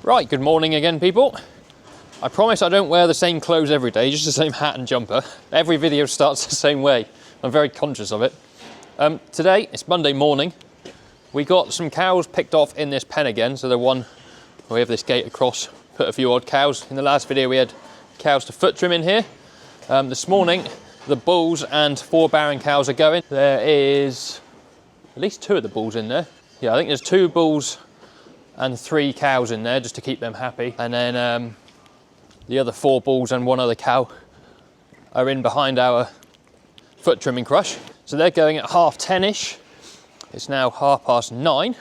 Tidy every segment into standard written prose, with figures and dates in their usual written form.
Right, good morning again, people. I promise I don't wear the same clothes every day, just the same hat and jumper. Every video starts the same way. I'm very conscious of it. Today, it's Monday morning. We got some cows picked off in this pen again, so the one, we have this gate across, put a few odd cows. In the last video, we had cows to foot trim in here. This morning, the bulls and 4 barren cows are going. There is at least 2 of the bulls in there. Yeah, I think there's 2 bulls and 3 cows in there just to keep them happy. And then the other 4 bulls and 1 other cow are in behind our foot trimming crush. So they're going at 10:30-ish. It's now 9:30.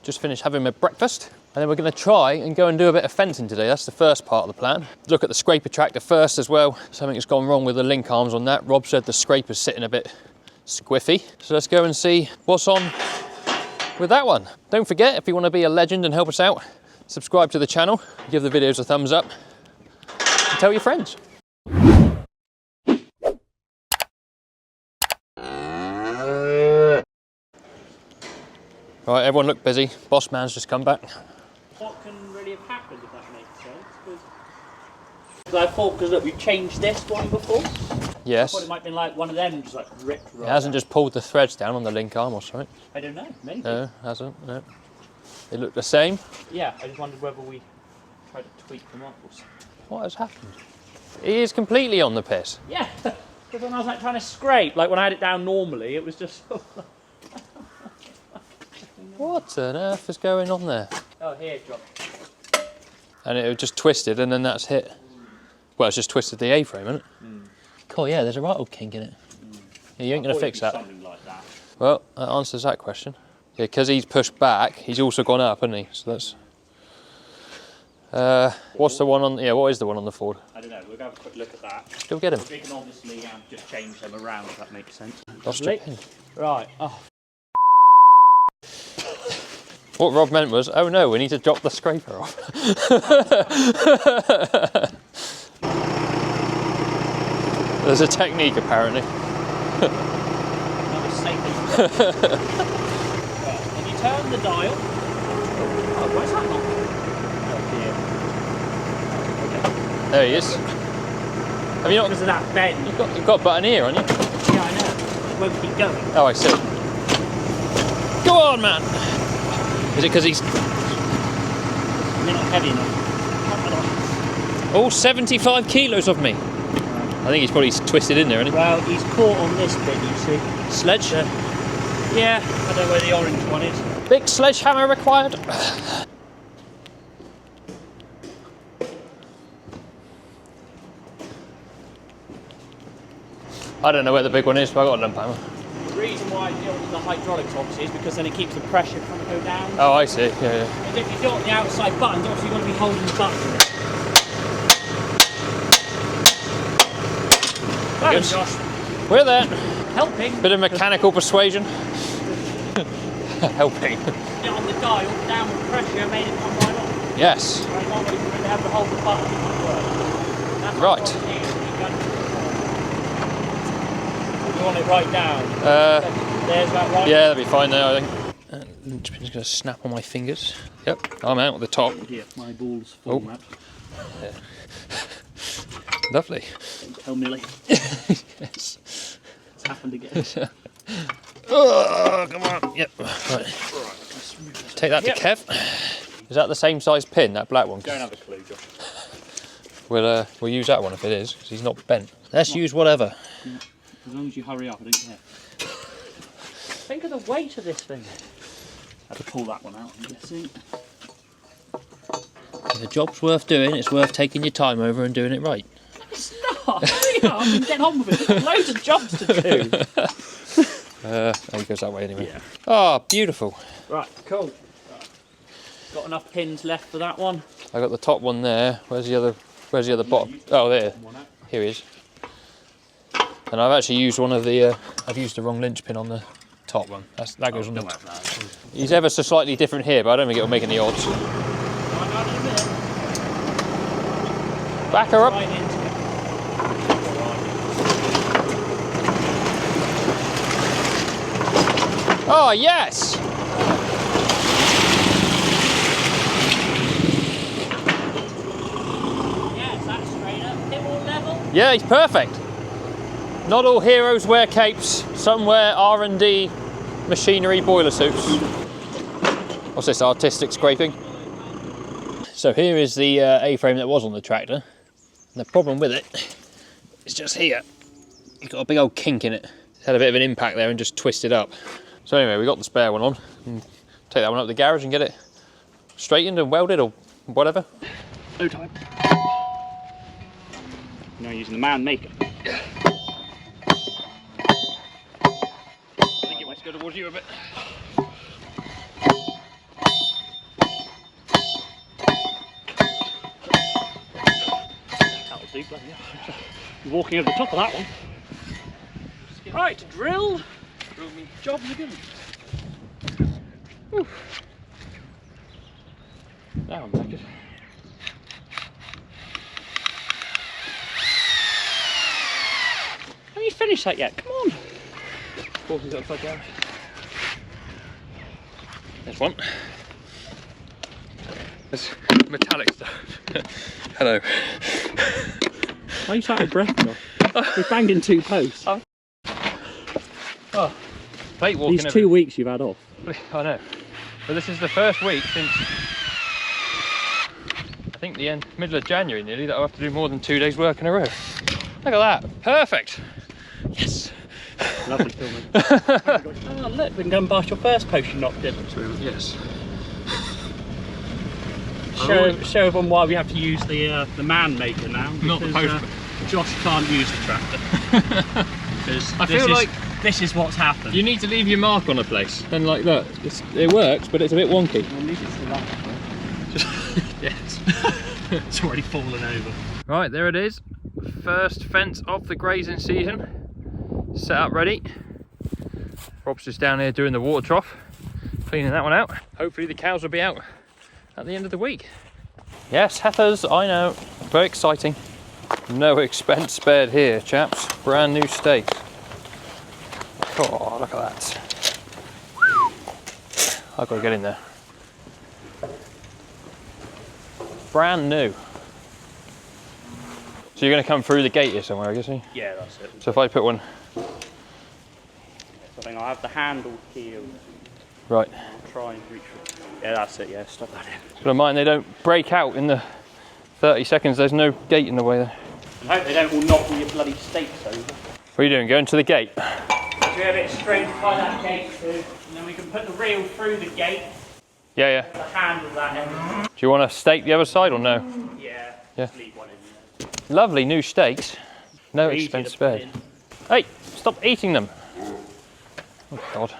Just finished having my breakfast. And then we're gonna try and go and do a bit of fencing today. That's the first part of the plan. Look at the scraper tractor first as well. Something's gone wrong with the link arms on that. Rob said the scraper's sitting a bit squiffy. So let's go and see what's on with that one. Don't forget, if you want to be a legend and help us out, subscribe to the channel, give the videos a thumbs up, and tell your friends. Right, everyone look busy. Boss man's just come back. What can really have happened, if that makes sense? Because I thought, because look, we've changed this one before. Yes. I thought it might have been like one of them just like ripped right. It hasn't just pulled the threads down on the link arm or something. I don't know, maybe. No, hasn't, no. They look the same. Yeah, I just wondered whether we tried to tweak them up or something. What has happened? He is completely on the piss. Yeah, because when I was like trying to scrape, like when I had it down normally, it was just... What on earth is going on there? Oh, here it dropped. And it just twisted and then that's hit. Well, it's just twisted the A-frame, isn't it? Mm. Cool, yeah, there's a right old kink in it. Mm. Yeah, you ain't going to fix that. Something like that. Well, that answers that question. Yeah, because he's pushed back, he's also gone up, hasn't he? So that's... what's the one on... Yeah, what is the one on the Ford? I don't know, we'll have a quick look at that. Go get him. We can obviously just change them around, if that makes sense. Lost your pin. Right, oh. What Rob meant was, oh no, we need to drop the scraper off. There's a technique apparently. Right, can you turn the dial? Oh, where's that not? Oh dear. Okay. There he is. Have you not? Because of that bend. You've got a button here, haven't you? Yeah, I know. It won't keep going. Oh, I see. Go on, man. Is it because he's... They're not heavy enough. All 75 kilos of me. I think he's probably twisted in there, isn't he? Well, he's caught on this bit, you see. Sledge? Yeah, I don't know where the orange one is. Big sledgehammer required. I don't know where the big one is, but I've got a lump hammer. The reason why I do it with the hydraulics, obviously, is because then it keeps the pressure from go down. Oh, I see. Yeah, yeah. Because if you do it on the outside buttons, obviously you've got to be holding the button. Thanks, Josh. We're there. Helping. Bit of mechanical persuasion. Helping. Get on the dial, downward pressure, made it come right on. Yes. Right, normally you would have to hold the button, it might work. That's right. You want it right down? There's that right? Yeah, that'll be fine now, I think. I'm just going to snap on my fingers. Yep, I'm out at the top. Yeah, my ball's falling out. Yeah. Lovely. Tell Millie. Yes. It's happened again. Oh, come on. Yep. Right. Take that to Kev. Is that the same size pin, that black one? Don't have a clue, Josh. We'll use that one if it is, because he's not bent. Let's use whatever. Yeah. As long as you hurry up, I don't care. Think of the weight of this thing. I have to pull that one out, I'm guessing. If a job's worth doing, it's worth taking your time over and doing it right. It's not! I can get on with it. There's loads of jobs to do. He goes that way anyway. Yeah. Oh, beautiful. Right, cool. Right. Got enough pins left for that one. I got the top one there. Where's the other bottom? Oh, there. Here he is. And I've actually used one of the, I've used the wrong linchpin on the top one. That goes on the top. He's ever so slightly different here, but I don't think it'll make any odds. Back her up. Oh, yes! Yeah, he's perfect. Not all heroes wear capes. Some wear R&D machinery boiler suits. What's this, artistic scraping? So here is the A-frame that was on the tractor. And the problem with it is just here. It's got a big old kink in it. It's had a bit of an impact there and just twisted up. So anyway, we got the spare one on. And take that one up to the garage and get it straightened and welded or whatever. No time. Now using the man maker. I think it might go towards you a bit. That'll do, bloody hell. You're walking over the top of that one. Right, drill. Drill me. Job again. Now I'm back. Haven't you finished that yet? Come on. Horses upside down. There's one. There's metallic stuff. Hello. Why are you out of breath? We've banged in 2 posts. Oh, plate walking. These 2 weeks you've had off. I know. But this is the first week since I think the middle of January nearly that I have to do more than 2 days work in a row. Look at that. Perfect. Yes. Lovely filming. Oh look, we can go and bash your first post you knocked in. Yes. Show everyone why we have to use the man maker now. Because, not the post. Josh can't use the tractor. Because I feel like this is what's happened. you need to leave your mark on a place. And like, look, it works, but it's a bit wonky. Well, at least it's still up. Yes. It's already fallen over. Right, there it is. First fence of the grazing season. Set up ready. Rob's just down here doing the water trough, cleaning that one out. Hopefully the cows will be out at the end of the week. Yes, heifers, I know. Very exciting. No expense spared here, chaps. Brand new steaks. Oh, look at that. I've got to get in there. Brand new. So you're going to come through the gate here somewhere, I guess, eh? Yeah, that's it. So if I put one... I think I have the handle here. Right. I'll try and reach it. Yeah, that's it, yeah, stop that in. But mind they don't break out in the 30 seconds, there's no gate in the way there. And hope they don't all knock all your bloody steaks over. What are you doing, going to the gate? So we have it straight by that gate too, and then we can put the reel through the gate. Yeah, yeah. The handle that end. Do you want to stake the other side or no? Yeah, Yeah. just leave one in there. Lovely new steaks. No Easy expense to put spared. in. Hey, stop eating them. Oh God.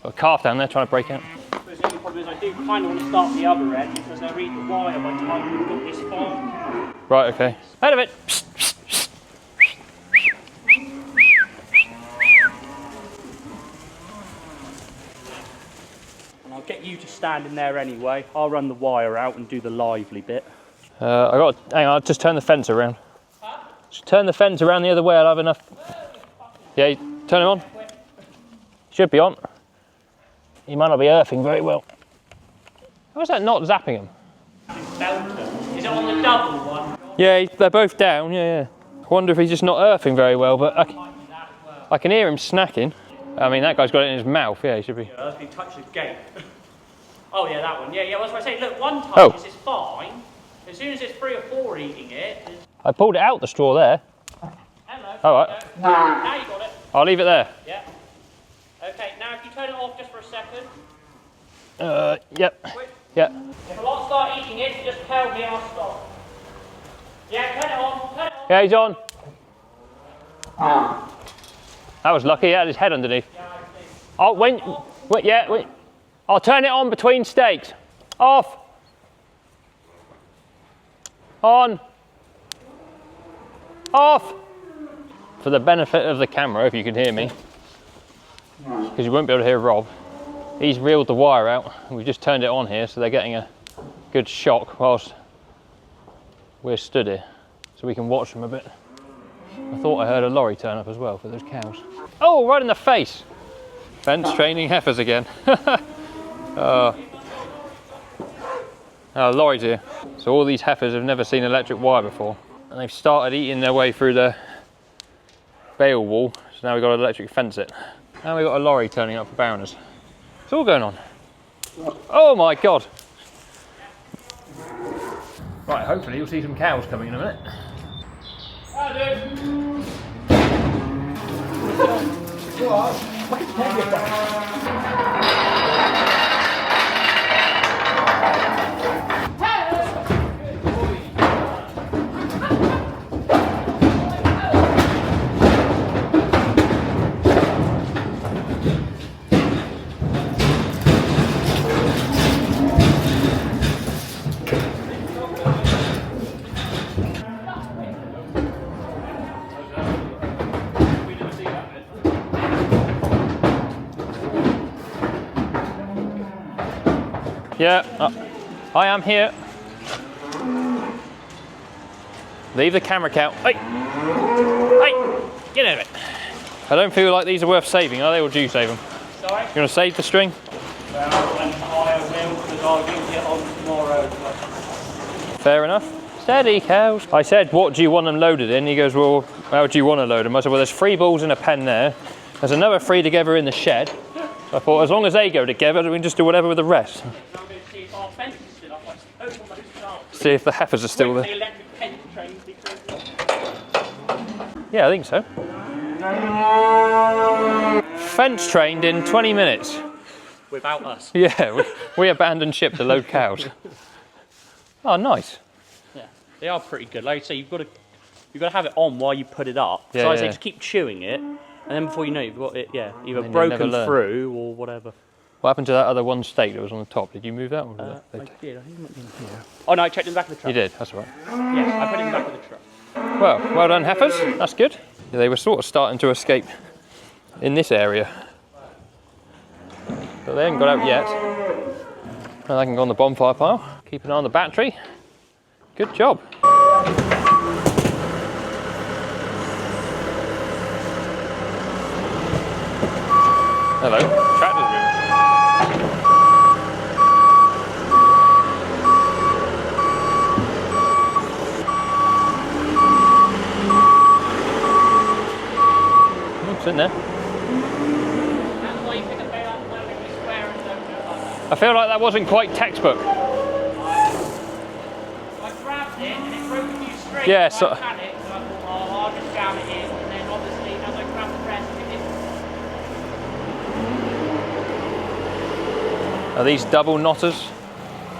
Got a calf down there trying to break out. The only problem is I do kind of want to start the other end because they'll read the wire by the time we've got this far. Right, okay. Out of it. And I'll get you to stand in there anyway. I'll run the wire out and do the lively bit. Hang on, I'll just turn the fence around. Huh? Just turn the fence around the other way, I'll have enough. Yeah, turn it on. Should be on. He might not be earthing very well. How is that not zapping him? Is it on the double one? Yeah, they're both down, yeah. I wonder if he's just not earthing very well, but I can hear him snacking. I mean, that guy's got it in his mouth, yeah, he should be. Yeah, that's been touching the gate. Oh yeah, that one. Yeah, that's what I say. Look, one time this is fine. As soon as it's 3 or 4 eating it... I pulled it out the straw there. Hello. All right. Now you got it. I'll leave it there. Yeah. Okay, now if you turn it off just for a second. Yep. Quick. Yeah. If a lot start eating it, just tell me and I'll stop. Yeah, turn it on. Turn it on. Yeah, he's on. That was lucky, he had his head underneath. Yeah, I see. Oh, wait. I'll turn it on between steaks. Off. On. Off. For the benefit of the camera, if you can hear me, because you won't be able to hear Rob, he's reeled the wire out. We've just turned it on here, so they're getting a good shock whilst we're stood here, so we can watch them a bit. I thought I heard a lorry turn up as well for those cows. Oh, right in the face. Fence training heifers again. Lorry's here. So all these heifers have never seen electric wire before. and they've started eating their way through the bale wall, so now we've got to electric fence it. And we've got a lorry turning up for Baroners. It's all going on. Oh my God. Right, hopefully you'll see some cows coming in a minute. Hi, dude. Yeah, I am here. Leave the camera cow. Hey! Hey! Get out of it. I don't feel like these are worth saving, are they, or do you save them? Sorry? You want to save the string? Well, I will, because I'll use it on tomorrow. Fair enough. Steady, cows. I said, what do you want them loaded in? He goes, well, how do you want to load them? I said, well, there's 3 balls in a pen there. There's another 3 together in the shed. I thought, as long as they go together, we can just do whatever with the rest. See if the heifers are still there. Yeah, I think so. Fence trained in 20 minutes. Without us. Yeah, we abandoned ship to load cows. Oh, nice. Yeah, they are pretty good. Like I say, you've got to have it on while you put it up. Yeah, so I yeah. say just keep chewing it, and then before you know it, you've got it, yeah, either And broken through or whatever. What happened to that other one steak that was on the top? Did you move that? Or was I that did. I think it might be in here. Oh no, I checked in the back of the truck. You did. That's all right. Yes, I put it in the back of the truck. Well done, heifers. That's good. Yeah, they were sort of starting to escape in this area, but they haven't got out yet. And they can go on the bonfire pile. Keep an eye on the battery. Good job. Hello, tractor's moving. It's in there. That's why you pick a bale up loading the square and don't do it like that. I feel like that wasn't quite textbook. I grabbed it and it broke a few strings. Yeah, so so- I panicked and I thought, oh, I'll just jam it in. And then obviously, as I grabbed the rest, it Are these double knotters?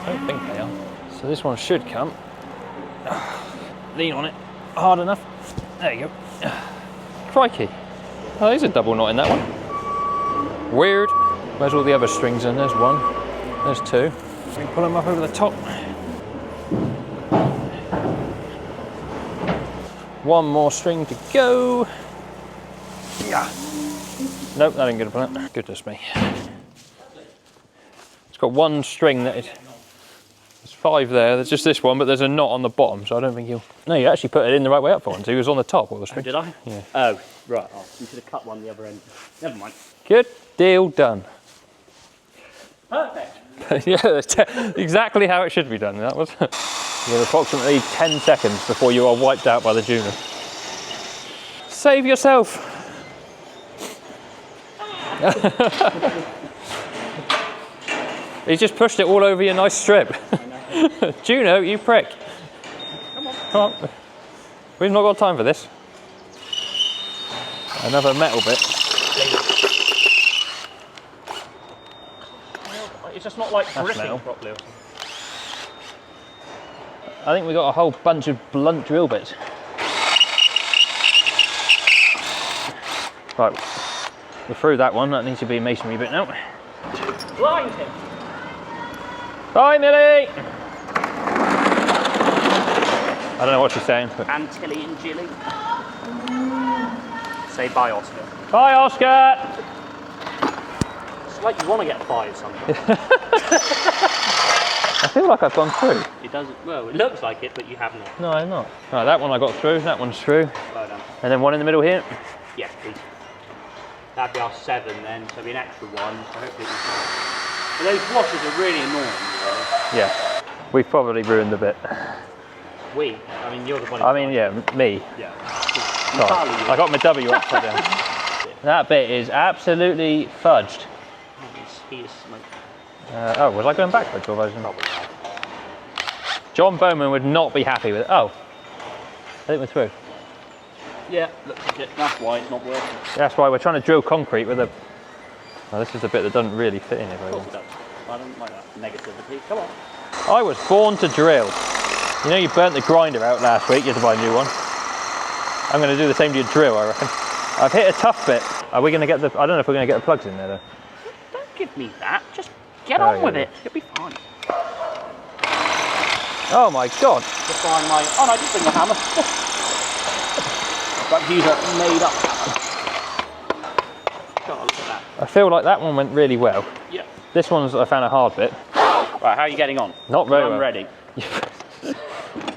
I don't think they are. So this one should come. Lean on it hard enough. There you go. Crikey. Oh, there's a double knot in that one. Weird. Where's all the other strings in? There's one. There's 2. We pull them up over the top. One more string to go. Yeah. Nope, that ain't good for that. Goodness me. It's got one string that is. There's 5 there. There's just this one, but there's a knot on the bottom, so I don't think you'll. No, you actually put it in the right way up for one. So it was on the top all the string. did I? Yeah. Oh, right. Oh, you should have cut one the other end. Never mind. Good deal done. Perfect. Yeah, that's exactly how it should be done. That was. You have approximately 10 seconds before you are wiped out by the Juno. Save yourself. He's just pushed it all over your nice strip. Juno, you prick. Come on. Come on. We've not got time for this. Another metal bit. It's just not like That's gripping metal. properly. I think we got a whole bunch of blunt drill bits. Right, we're through that one. That needs to be a masonry bit now. Blind him. Bye, Millie! I don't know what she's saying. But... Antilly and Jilly. Say bye, Oscar. Bye, Oscar! It's like you want to get 5 something. I feel like I've gone through. It doesn't. Well, it looks like it, but you have not. No, I'm not. Right, that one I got through. That one's through. Well done. And then one in the middle here. Yes, please. That'd be our 7 then, so it'd be an extra 1. So hopefully but those washers are really annoying. Really. Yeah, we've probably ruined the bit. We? I mean, you're the one. I mean, yeah, me. Yeah. Sorry, I got my W upside down. That bit is absolutely fudged. He is smoking. Oh, was I going backwards or was I? Probably not. John Bowman would not be happy with it. Oh, I think we're through. Yeah, looks like it. That's why it's not working. That's why we're trying to drill concrete with a... Well, this is the bit that doesn't really fit in here very well. I don't like that negativity. Come on. I was born to drill. You know you burnt the grinder out last week, you had to buy a new one. I'm going to do the same to your drill, I reckon. I've hit a tough bit. Are we going to get the... I don't know if we're going to get the plugs in there though. Don't give me that. Just get on with it. You'll be fine. Oh my god. Just find my... Oh no, I did bring the hammer. But these are made up hammer. God, look at that. I feel like that one went really well. Yeah. This one's, I found a hard bit. Right, how are you getting on? Not very well. I'm ready.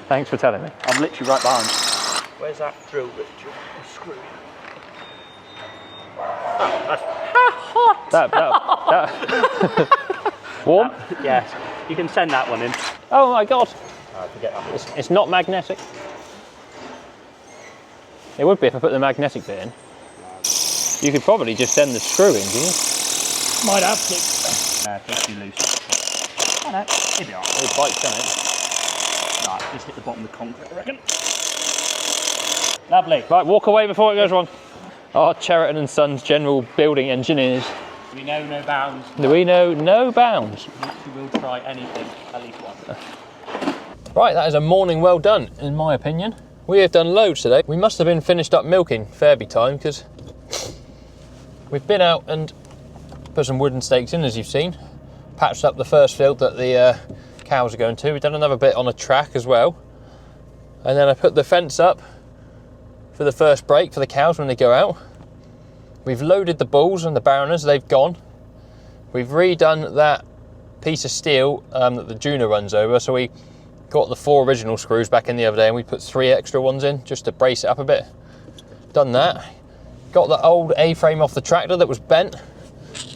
Thanks for telling me. I'm literally right behind you. Where's that drill bit? Screw. Oh, that's That warm? Yes. You can send that one in. Oh my god. Forget that. It's not magnetic. It would be if I put the magnetic bit in. You could probably just send the screw in, couldn't you? Might have to. It's too loose. I know. It'll be alright. It bites on it. Right, just hit the bottom of the concrete, I reckon. Lovely. Right, walk away before it goes wrong. Our Cheriton and Sons general building engineers. We know no bounds. We know no bounds. We will try anything, at least once. Right, that is a morning well done, in my opinion. We have done loads today. We must have been finished up milking Fairby time, because we've been out and put some wooden stakes in, as you've seen. Patched up the first field that the cows are going to. We've done another bit on a track as well. And then I put the fence up for the first break for the cows when they go out. We've loaded the bulls and the barroners, they've gone. We've redone that piece of steel that the Juna runs over, so we got the 4 original screws back in the other day and we put 3 extra ones in just to brace it up a bit. Done that. Got the old A-frame off the tractor that was bent,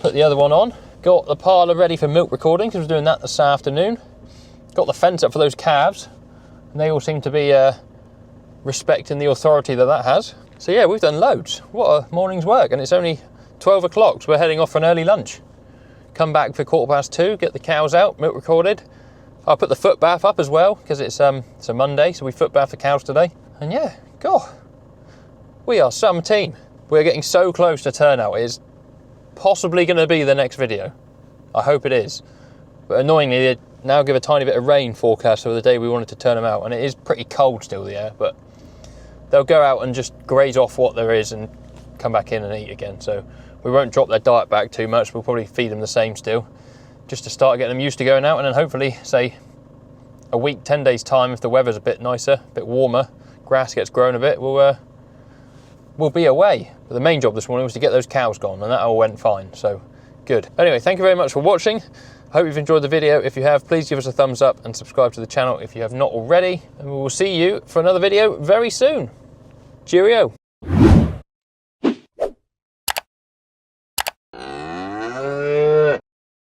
put the other one on. Got the parlour ready for milk recording because we're doing that this afternoon. Got the fence up for those calves and they all seem to be respecting the authority that has. So yeah, we've done loads. What a morning's work, and it's only 12 o'clock, so we're heading off for an early lunch. Come back for 2:15, get the cows out, milk recorded. I'll put the foot bath up as well, because it's a Monday, so we foot bath the cows today. And yeah, God, we are some team. We're getting so close to turnout. It is possibly going to be the next video. I hope it is. But annoyingly, they now give a tiny bit of rain forecast for the day we wanted to turn them out, and it is pretty cold still, the air, but they'll go out and just graze off what there is and come back in and eat again. So we won't drop their diet back too much. We'll probably feed them the same still, just to start getting them used to going out. And then hopefully, say, a week, 10 days time, if the weather's a bit nicer, a bit warmer, grass gets grown a bit, we'll be away. But the main job this morning was to get those cows gone, and that all went fine, so good. Anyway, thank you very much for watching. I hope you've enjoyed the video. If you have, please give us a thumbs up and subscribe to the channel if you have not already. And we will see you for another video very soon. Cheerio.